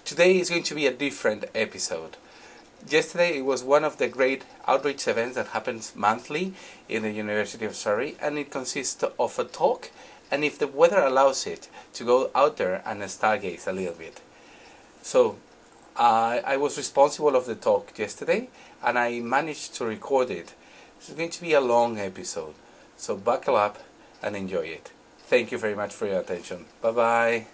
Today is going to be a different episode. Yesterday it was one of the great outreach events that happens monthly in the University of Surrey, and it consists of a talk, and if the weather allows it, to go out there and stargaze a little bit. So I was responsible of the talk yesterday, and I managed to record it. It's going to be a long episode, so buckle up and enjoy it. Thank you very much for your attention. Bye-bye.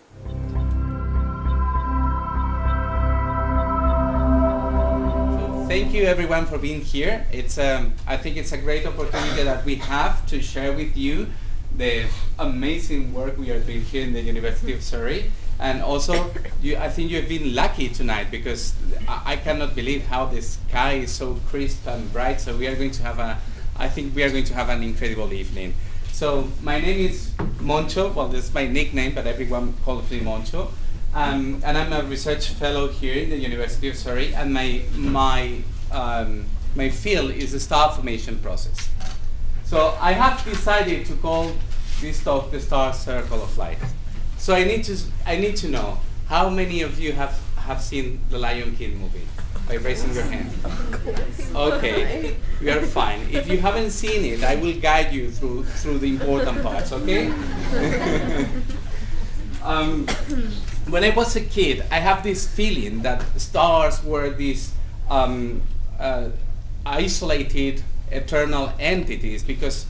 Thank you everyone for being here. I think it's a great opportunity that we have to share with you the amazing work we are doing here in the University of Surrey. And also, I think you've been lucky tonight, because I cannot believe how the sky is so crisp and bright. So we are going to have an incredible evening. So my name is Moncho. Well, this is my nickname, but everyone calls me Moncho. And I'm a research fellow here in the University of Surrey, and my field is the star formation process. So I have decided to call this talk the Star Circle of Light. So I need to know how many of you have seen the Lion King movie by raising your hand. Okay, we are fine. If you haven't seen it, I will guide you through the important parts. Okay. When I was a kid, I have this feeling that stars were these isolated, eternal entities, because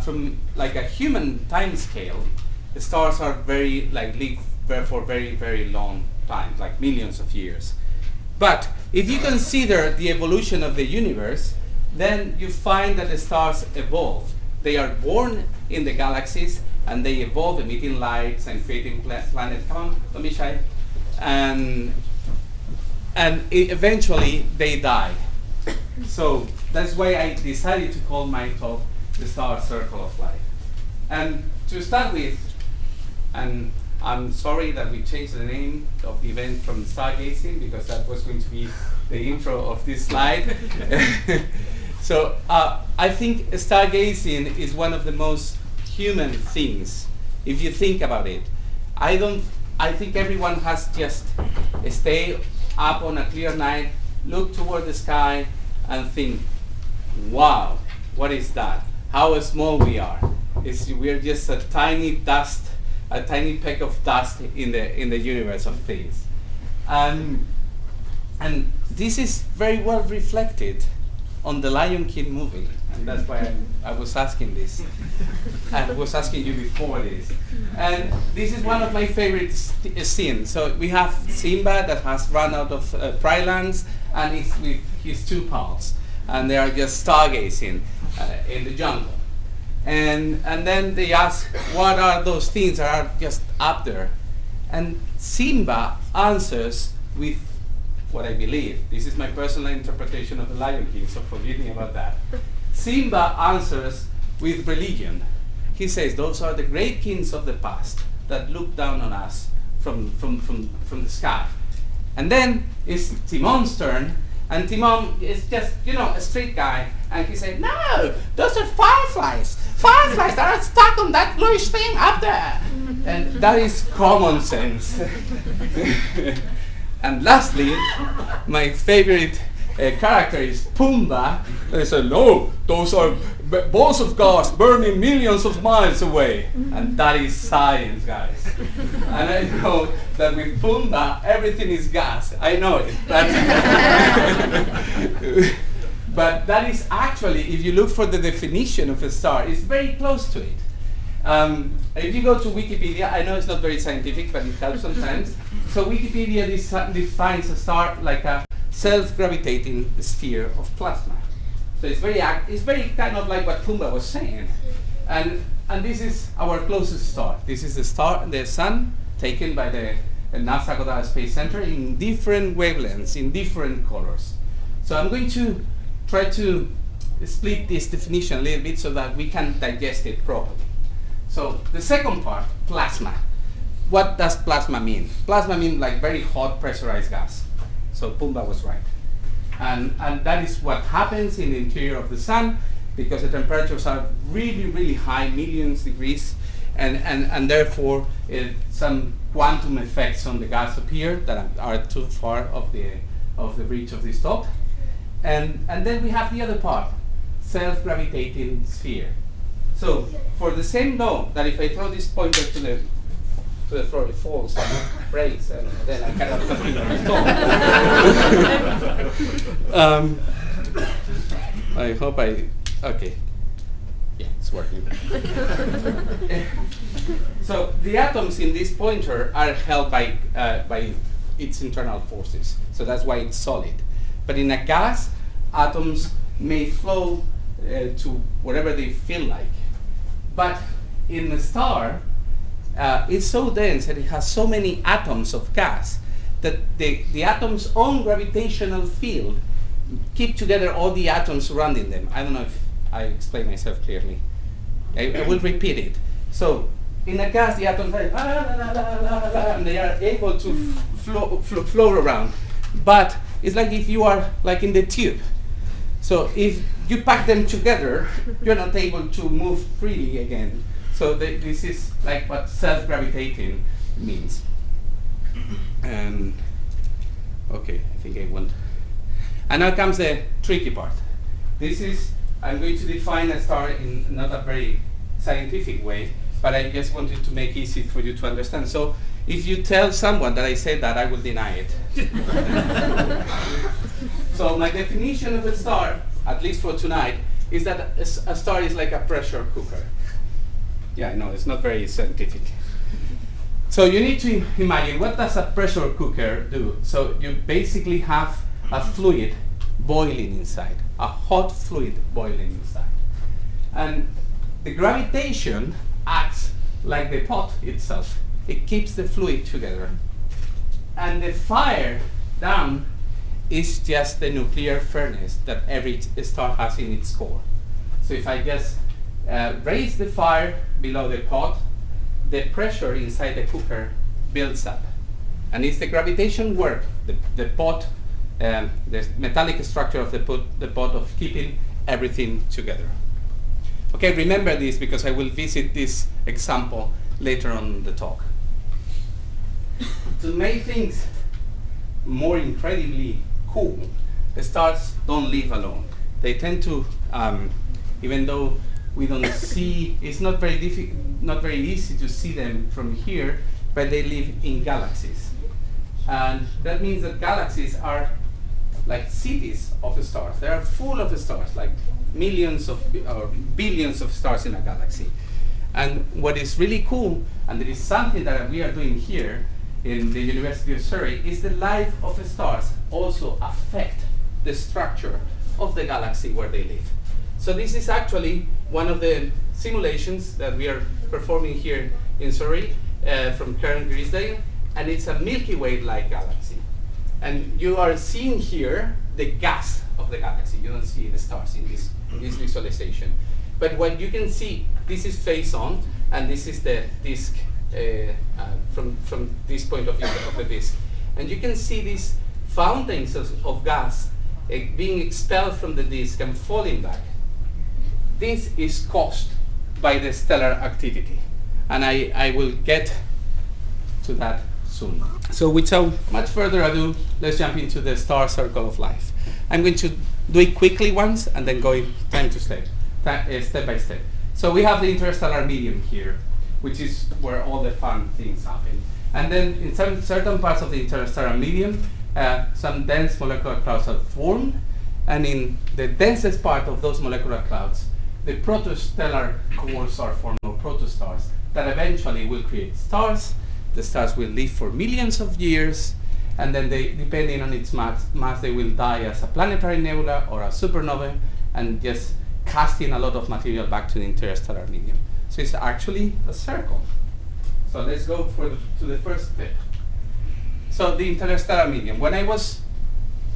from like a human time scale, the stars are live for very, very long times, like millions of years. But if you consider the evolution of the universe, then you find that the stars evolve. They are born in the galaxies, and they evolve emitting lights and creating planets. Come on, don't be shy. And eventually they die. So that's why I decided to call my talk the Star Circle of Light. And to start with, and I'm sorry that we changed the name of the event from stargazing, because that was going to be the intro of this slide. So I think stargazing is one of the most human things, if you think about it. I think everyone has just stay up on a clear night, look toward the sky, and think, wow, what is that? How small we are. We're just a tiny peck of dust in the universe of things. And this is very well reflected on the Lion King movie, and that's why I was asking this. I was asking you before this. And this is one of my favorite scenes. So we have Simba that has run out of Prylands, and he's with his two pals, and they are just stargazing in the jungle. And then they ask, what are those things that are just up there? And Simba answers with what I believe. This is my personal interpretation of the Lion King, so forgive me about that. Simba answers with religion. He says, those are the great kings of the past that look down on us from the sky. And then it's Timon's turn, and Timon is just, a street guy, and he said, no, those are fireflies. Fireflies that are stuck on that bluish thing up there. And that is common sense. And lastly, my favorite character is Pumbaa. They say, no, those are balls of gas burning millions of miles away. And that is science, guys. And I know that with Pumbaa, everything is gas. I know it. But that is actually, if you look for the definition of a star, it's very close to it. If you go to Wikipedia, I know it's not very scientific, but it helps sometimes. So Wikipedia defines a star like a self-gravitating sphere of plasma. So it's very kind of like what Pumbaa was saying. And this is our closest star. This is the sun, taken by the NASA Goddard Space Center in different wavelengths, in different colors. So I'm going to try to split this definition a little bit so that we can digest it properly. So the second part, plasma. What does plasma mean? Plasma means like very hot pressurized gas. So Pumbaa was right. And that is what happens in the interior of the sun, because the temperatures are really, really high, millions degrees, and therefore some quantum effects on the gas appear that are too far of the reach of this talk. And then we have the other part, self-gravitating sphere. So for the same law that if I throw this pointer to the floor, it falls and breaks, and then I cannot continue to talk. I hope okay. Yeah, it's working. So the atoms in this pointer are held by its internal forces. So that's why it's solid. But in a gas, atoms may flow to wherever they feel like. But in a star, it's so dense and it has so many atoms of gas that the atom's own gravitational field keep together all the atoms surrounding them. I don't know if I explain myself clearly. I will repeat it. So in a gas, the atoms are and they are able to flow around. But it's like if you are like in the tube. So if you pack them together, you're not able to move freely again. So this is like what self-gravitating means. Okay, I think I won't. And now comes the tricky part. I'm going to define a star in not a very scientific way, but I just wanted to make it easy for you to understand. So if you tell someone that I said that, I will deny it. So my definition of a star, at least for tonight, is that a star is like a pressure cooker. Yeah, no, it's not very scientific. So you need to imagine, what does a pressure cooker do? So you basically have a fluid boiling inside, a hot fluid boiling inside. And the gravitation acts like the pot itself. It keeps the fluid together. And the fire down is just the nuclear furnace that every star has in its core. So if I just raise the fire below the pot, the pressure inside the cooker builds up. And it's the gravitation work, the pot, the metallic structure of the pot of keeping everything together. Okay, remember this because I will visit this example later on in the talk. To make things more incredibly cool, the stars don't live alone. They tend to, even though we don't see, it's not very easy to see them from here, but they live in galaxies. And that means that galaxies are like cities of stars. They are full of stars, like millions of or billions of stars in a galaxy. And what is really cool, and there is something that we are doing here in the University of Surrey, is the life of stars also affect the structure of the galaxy where they live. So this is actually one of the simulations that we are performing here in Surrey from Karen Grisdale, and it's a Milky Way-like galaxy. And you are seeing here the gas of the galaxy. You don't see the stars in this visualization. But what you can see, this is face on, and this is the disk from this point of view of the disk. And you can see these fountains of gas being expelled from the disk and falling back. This is caused by the stellar activity. And I will get to that soon. So without much further ado, let's jump into the star circle of life. I'm going to do it quickly once and then go time to step by step. So we have the interstellar medium here, which is where all the fun things happen. And then in some certain parts of the interstellar medium, some dense molecular clouds are formed. And in the densest part of those molecular clouds, the protostellar cores are formed, or protostars, that eventually will create stars. The stars will live for millions of years, and then they, depending on its mass, they will die as a planetary nebula or a supernova, and just casting a lot of material back to the interstellar medium. So it's actually a circle. So let's go to the first step. So the interstellar medium. When I was,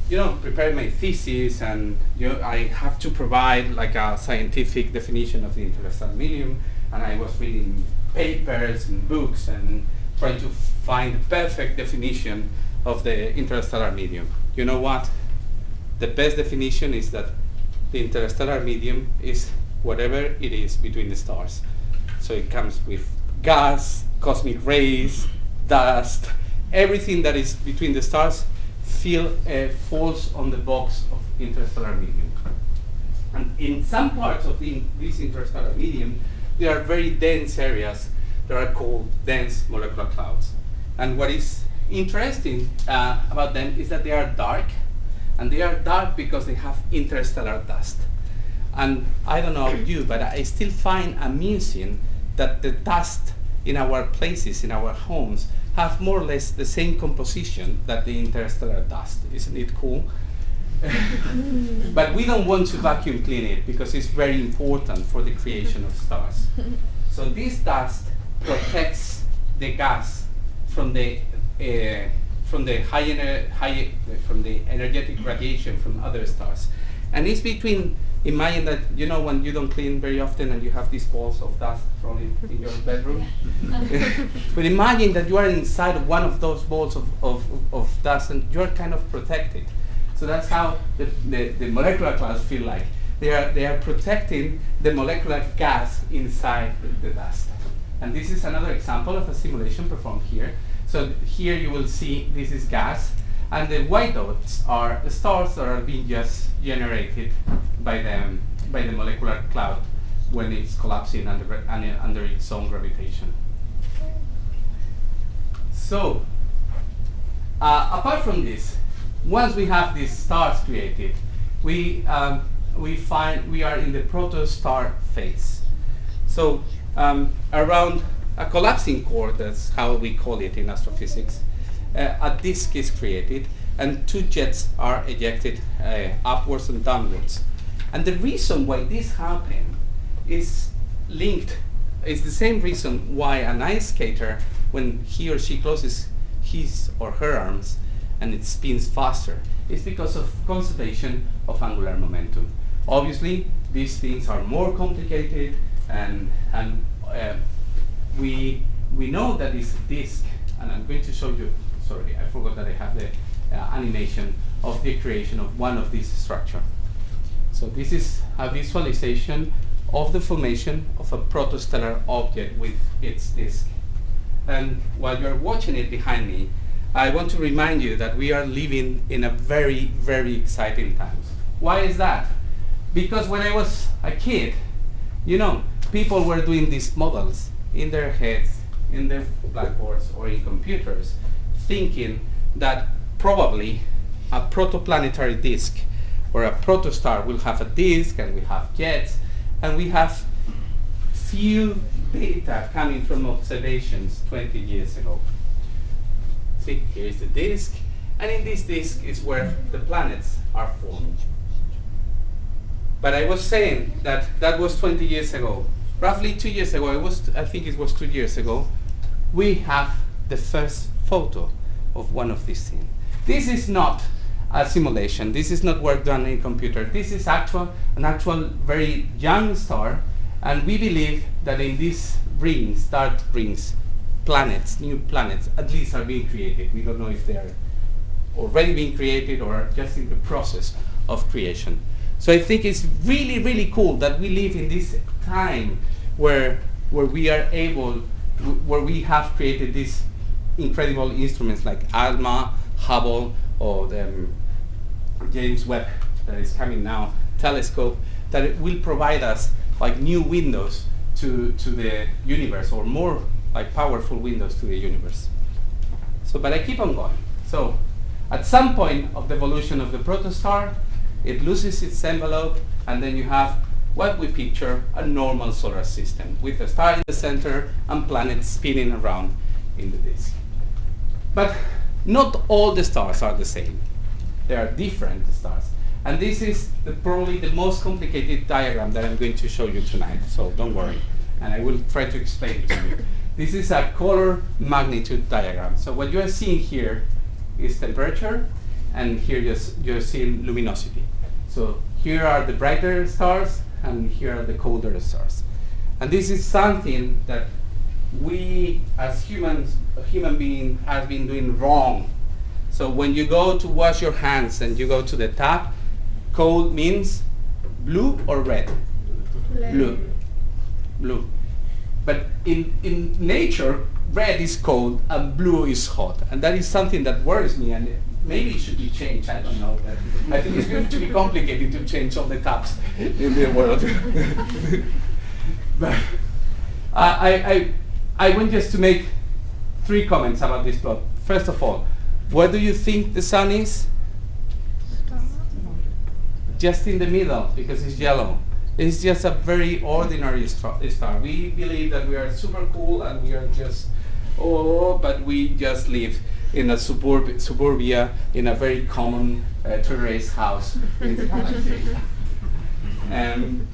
preparing my thesis, and I have to provide like a scientific definition of the interstellar medium, and I was reading papers and books and trying to find the perfect definition of the interstellar medium. You know what? The best definition is that the interstellar medium is whatever it is between the stars. So it comes with gas, cosmic rays, dust, everything that is between the stars falls on the box of interstellar medium. And in some parts of this interstellar medium, there are very dense areas that are called dense molecular clouds. And what is interesting about them is that they are dark, and they are dark because they have interstellar dust. And I don't know about you, but I still find amusing that the dust in our places, in our homes, have more or less the same composition that the interstellar dust. Isn't it cool? But we don't want to vacuum clean it because it's very important for the creation of stars. So this dust protects the gas from the energetic radiation from other stars. And it's between, imagine that, you know, when you don't clean very often and you have these balls of dust thrown in your bedroom. But imagine that you are inside of one of those balls of dust and you're kind of protected. So that's how the molecular clouds feel like. They are protecting the molecular gas inside the dust. And this is another example of a simulation performed here. So here you will see this is gas, and the white dots are the stars that are being just generated by the molecular cloud when it's collapsing under its own gravitation. So apart from this, once we have these stars created, we find we are in the protostar phase. So around a collapsing core, that's how we call it in astrophysics, a disk is created and two jets are ejected upwards and downwards. And the reason why this happens is the same reason why an ice skater, when he or she closes his or her arms and it spins faster, is because of conservation of angular momentum. Obviously, these things are more complicated, and we know that this disk, and I'm going to show you, sorry, I forgot that I have the animation of the creation of one of these structures. So this is a visualization of the formation of a protostellar object with its disk. And while you're watching it behind me, I want to remind you that we are living in a very, very exciting times. Why is that? Because when I was a kid, you know, people were doing these models in their heads, in their blackboards, or in computers, thinking that probably a protoplanetary disk or a protostar will have a disk, and we have jets, and we have few data coming from observations 20 years ago. See, here is the disk, and in this disk is where the planets are formed. But I was saying that that was 20 years ago. Roughly 2 years ago, I think it was 2 years ago, we have the first photo of one of these things. This is not a simulation. This is not work done in a computer. This is an actual very young star, and we believe that in these rings, dark rings, planets, new planets, at least are being created. We don't know if they are already being created or are just in the process of creation. So I think it's really, really cool that we live in this time where we are able, where we have created these incredible instruments like ALMA, Hubble, or the James Webb that is coming now, telescope, that it will provide us like new windows to the universe, or more like powerful windows to the universe. So, but I keep on going. So at some point of the evolution of the protostar, it loses its envelope, and then you have what we picture a normal solar system with a star in the center and planets spinning around in the disk. But not all the stars are the same. There are different stars. And this is probably the most complicated diagram that I'm going to show you tonight, so don't worry. And I will try to explain it to you. This is a color magnitude diagram. So what you are seeing here is temperature, and here you're seeing luminosity. So here are the brighter stars, and here are the colder stars. And this is something that we as humans, a human being, has been doing wrong. So when you go to wash your hands and you go to the tap, cold means blue or red? Blue. Blue. But in nature, red is cold and blue is hot. And that is something that worries me, and maybe it should be changed, I don't know. I think it's going to be complicated to change all the taps in the world. But I want just to make 3 comments about this plot. First of all, where do you think the sun is? Just in the middle, because it's yellow. It's just a very ordinary star. We believe that we are super cool and we are just, but we just live in a suburbia in a very common terrace house in the galaxy. And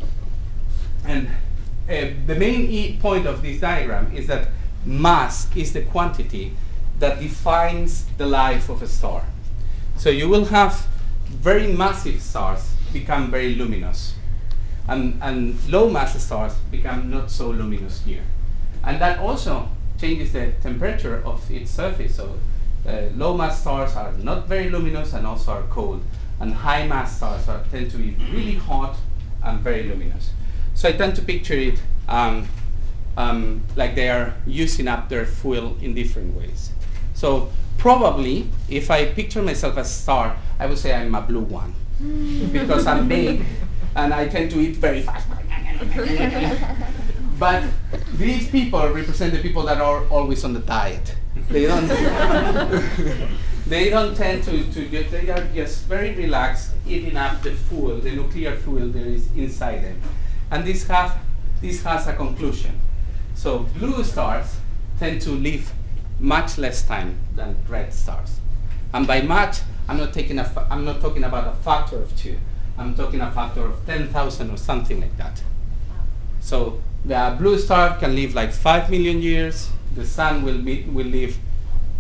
the main point of this diagram is that mass is the quantity that defines the life of a star. So you will have very massive stars become very luminous, and low mass stars become not so luminous here. And that also changes the temperature of its surface. So low mass stars are not very luminous and also are cold, and high mass stars tend to be really hot and very luminous. So I tend to picture it like they are using up their fuel in different ways. So probably, if I picture myself as a star, I would say I'm a blue one, because I'm big and I tend to eat very fast. But these people represent the people that are always on the diet. They don't. They don't tend to get. They are just very relaxed, eating up the fuel, the nuclear fuel there is inside them, and this has a conclusion. So blue stars tend to live much less time than red stars, and by much, I'm not talking about a factor of 2. I'm talking a factor of 10,000 or something like that. So the blue star can live like 5 million years. The sun will live,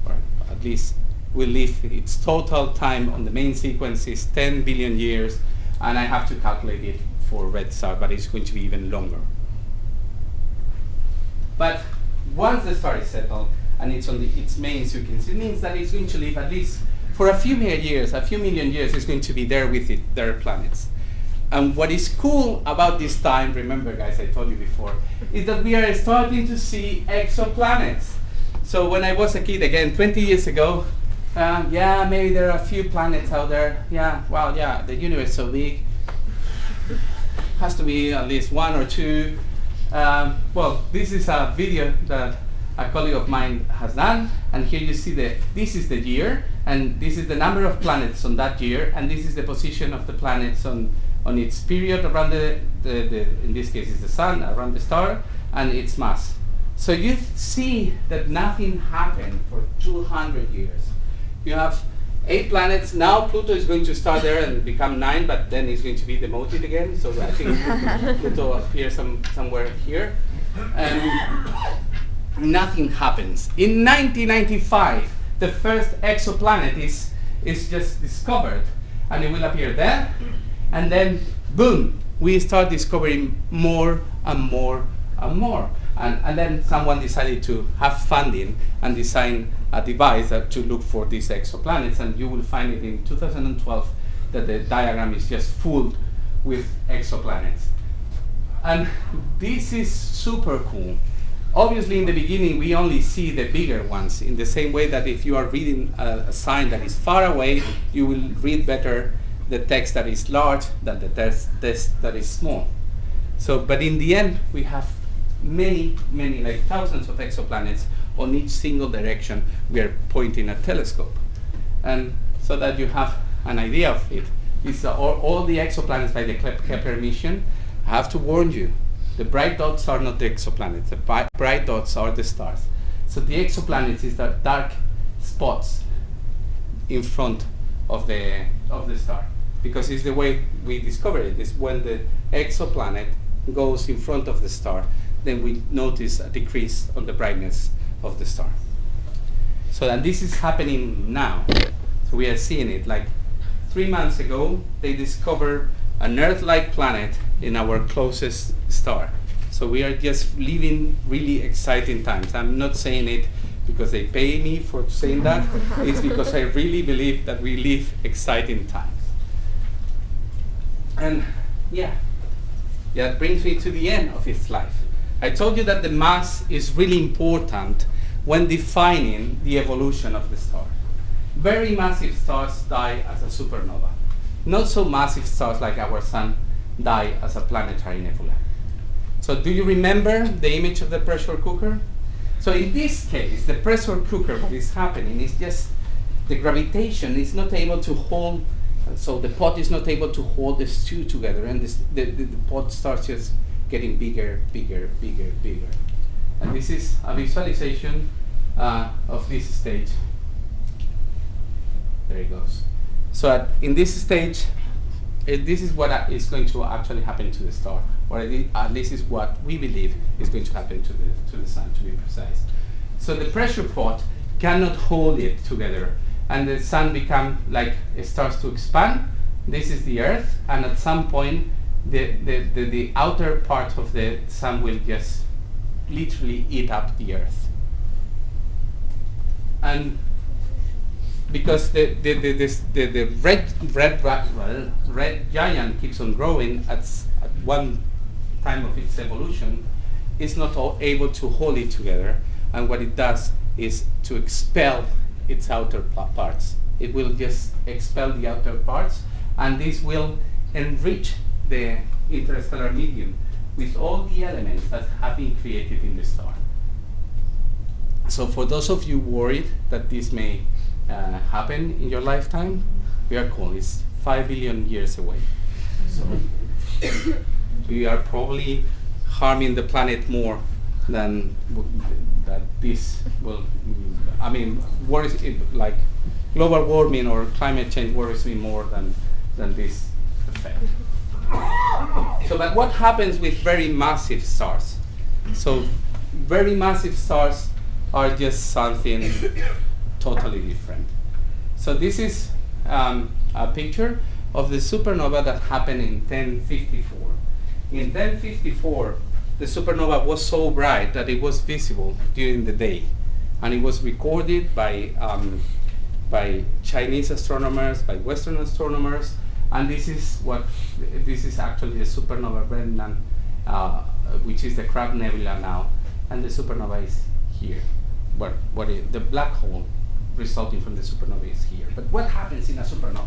or at least will live its total time on the main sequence is 10 billion years, and I have to calculate it for red star, but it's going to be even longer. But once the star is settled and it's on its main sequence, it means that it's going to live at least for a few million years, it's going to be there with their planets. And what is cool about this time, remember guys, I told you before, is that we are starting to see exoplanets. So when I was a kid, again, 20 years ago, yeah, maybe there are a few planets out there. Yeah, well, yeah, the universe is so big. Has to be at least 1 or 2. Well, this is a video that a colleague of mine has done, and here you see this is the year, and this is the number of planets on that year, and this is the position of the planets on its period around the in this case is the sun, around the star, and its mass. So you see that nothing happened for 200 years. You have 8 planets. Now Pluto is going to start there and become 9, but then it's going to be demoted again. So I think Pluto appears somewhere here. Nothing happens. In 1995, the first exoplanet is just discovered, and it will appear there, and then boom, we start discovering more and more and more. And then someone decided to have funding and design a device to look for these exoplanets, and you will find it in 2012 that the diagram is just full with exoplanets. And this is super cool. Obviously, in the beginning, we only see the bigger ones, in the same way that if you are reading a sign that is far away, you will read better the text that is large than the text that is small. So, but in the end, we have many, like thousands of exoplanets on each single direction we are pointing a telescope. And so that you have an idea of it, is all the exoplanets by the Kepler mission. I have to warn you, the bright dots are not the exoplanets, the bright dots are the stars. So the exoplanets is the dark spots in front of the star, because it's the way we discover it, is when the exoplanet goes in front of the star, then we notice a decrease on the brightness of the star. So that this is happening now. So we are seeing it. Like 3 months ago, they discovered an Earth-like planet in our closest star. So we are just living really exciting times. I'm not saying it because they pay me for saying that. It's because I really believe that we live exciting times. And yeah, that brings me to the end of its life. I told you that the mass is really important when defining the evolution of the star. Very massive stars die as a supernova. Not so massive stars like our sun die as a planetary nebula. So do you remember the image of the pressure cooker? So in this case, the pressure cooker, what is happening is just the gravitation is not able to hold, so the pot is not able to hold the stew together, and the pot starts just getting bigger, bigger, bigger, bigger. And this is a visualization of this stage. There it goes. So in this stage, this is what is going to actually happen to the star, or at least is what we believe is going to happen to the sun, to be precise. So the pressure pot cannot hold it together, and the sun it starts to expand. This is the Earth, and at some point, the outer part of the sun will just literally eat up the Earth. And because the red giant keeps on growing at one time of its evolution, it's not able to hold it together, and what it does is to expel its outer parts. It will just expel the outer parts, and this will enrich the interstellar medium with all the elements that have been created in the star. So for those of you worried that this may happen in your lifetime, we are cool. It's 5 billion years away. So we are probably harming the planet more than that this will. I mean, worries like global warming or climate change worries me more than this effect. So, but what happens with very massive stars? So, very massive stars are just something totally different. So this is a picture of the supernova that happened in 1054. In 1054, the supernova was so bright that it was visible during the day, and it was recorded by Chinese astronomers, by Western astronomers, and this is actually the supernova remnant, which is the Crab Nebula now, and the supernova is here. The black hole resulting from the supernova is here. But what happens in a supernova?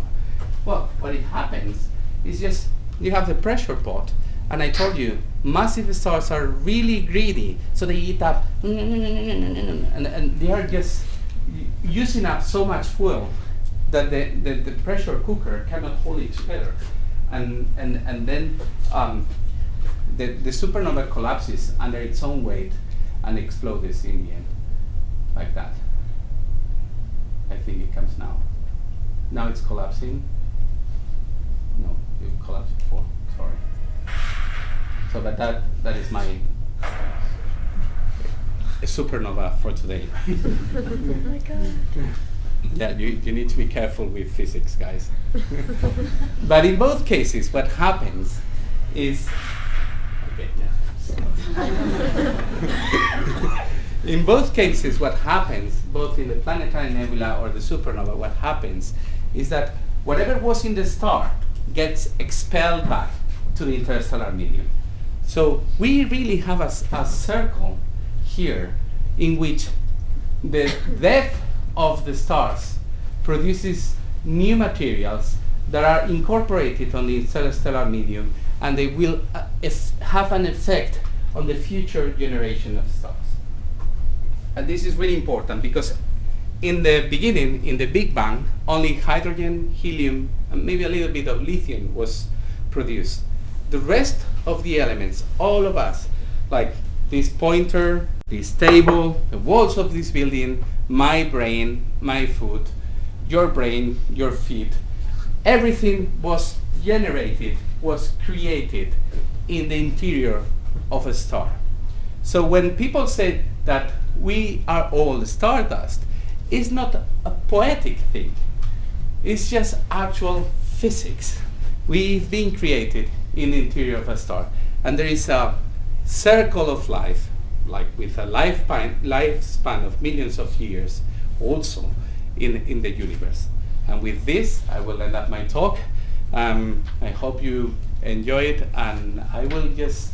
Well, what it happens is just you have the pressure pot, and I told you massive stars are really greedy, so they eat up, and they are just using up so much fuel that the pressure cooker cannot hold it together, and then the supernova collapses under its own weight and explodes in the end, like that. I think it comes now. Now it's collapsing. No, it collapsed before. Sorry. So, but that is my supernova for today. Oh my God. Yeah, you need to be careful with physics, guys. But in both cases, what happens is, okay, yeah. In both cases, what happens, both in the planetary nebula or the supernova, what happens is that whatever was in the star gets expelled back to the interstellar medium. So we really have a circle here in which the death of the stars produces new materials that are incorporated on the interstellar medium, and they will have an effect on the future generation of stars. And this is really important because in the beginning, in the Big Bang, only hydrogen, helium, and maybe a little bit of lithium was produced. The rest of the elements, all of us, like this pointer, this table, the walls of this building, my brain, my foot, your brain, your feet, everything was generated, was created in the interior of a star. So when people say that we are all stardust, it's not a poetic thing. It's just actual physics. We've been created in the interior of a star. And there is a circle of life, like with a lifespan of millions of years, also in the universe. And with this, I will end up my talk. I hope you enjoy it, and I will just